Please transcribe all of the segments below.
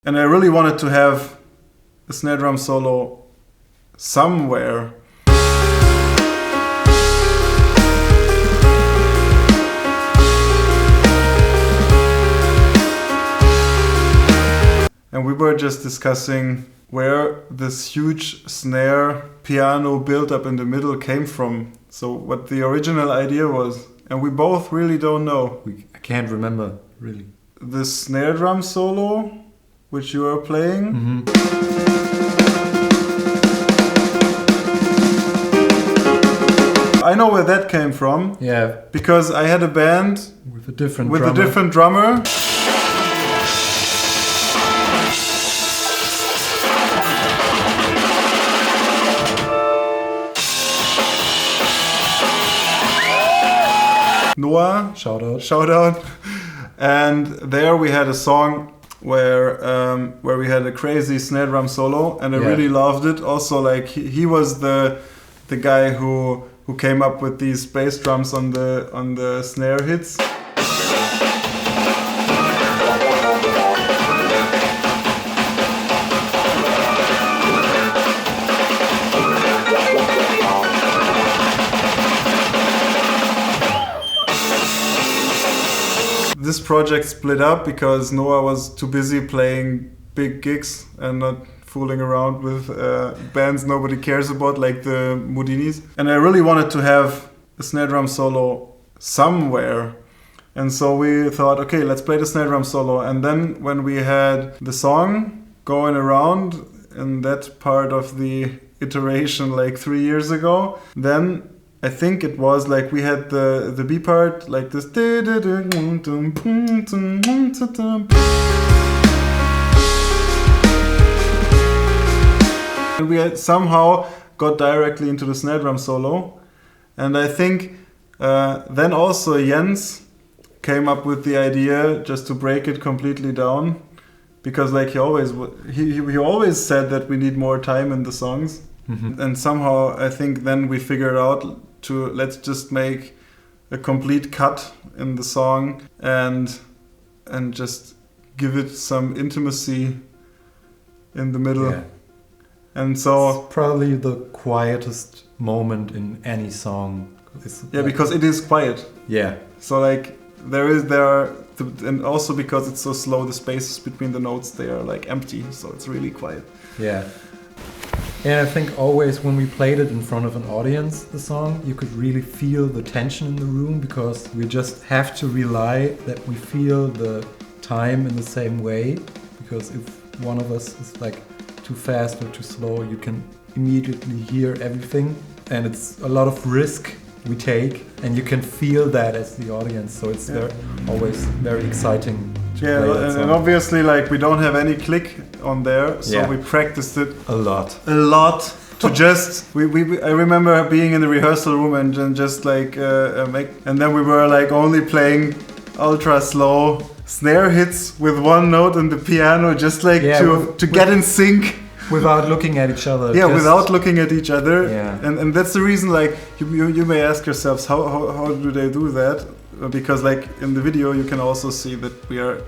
And I really wanted to have a snare drum solo somewhere. And we were just discussing where this huge snare piano build-up in the middle came from. So what the original idea was. And we both really don't know. I can't remember, really. The snare drum solo, which you are playing. Mm-hmm. I know where that came from. Yeah. Because I had a band with a different drummer. Noah, shout out. And there we had a song where we had a crazy snare drum solo, and I really loved it. Also, like he was the guy who came up with these bass drums on the snare hits. This project split up because Noah was too busy playing big gigs and not fooling around with bands nobody cares about, like the Moodinies. And I really wanted to have a snare drum solo somewhere. And so we thought, okay, let's play the snare drum solo. And then when we had the song going around in that part of the iteration like 3 years ago, then I think it was like we had the B part like this. And we had somehow got directly into the snare drum solo. And I think then also Jens came up with the idea just to break it completely down. Because like he always said that we need more time in the songs. Mm-hmm. And somehow I think then we figured out let's just make a complete cut in the song and just give it some intimacy in the middle. Yeah. And so it's probably the quietest moment in any song. Because it is quiet. Yeah. So like and also because it's so slow, the spaces between the notes, they are like empty, so it's really quiet. Yeah. And I think always when we played it in front of an audience, the song, you could really feel the tension in the room, because we just have to rely that we feel the time in the same way. Because if one of us is like too fast or too slow, you can immediately hear everything. And it's a lot of risk we take, and you can feel that as the audience. So it's always very exciting. And obviously, like, we don't have any click on there, so we practiced it a lot to just. I remember being in the rehearsal room and just like and then we were like only playing ultra slow snare hits with one note on the piano, just like to get in sync. Without looking at each other. Without looking at each other. Yeah. And that's the reason, like, you may ask yourselves, how do they do that? Because, like, in the video, you can also see that we are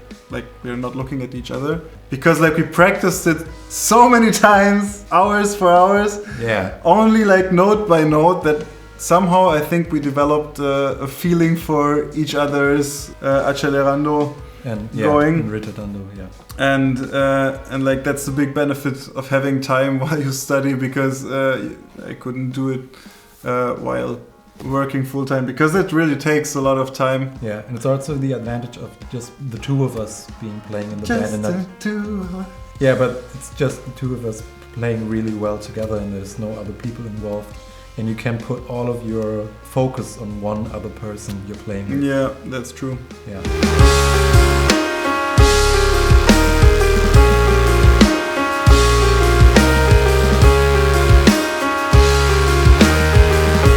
not looking at each other. Because, like, we practiced it so many times, hours for hours. Yeah. Only, like, note by note, that somehow I think we developed a feeling for each other's accelerando. Going ritardando, and like that's the big benefit of having time while you study, because I couldn't do it while working full time, because it really takes a lot of time. Yeah, and it's also the advantage of just the two of us playing in the band, and not but it's just the two of us playing really well together, and there's no other people involved. And you can put all of your focus on one other person you're playing with. Yeah, that's true. Yeah.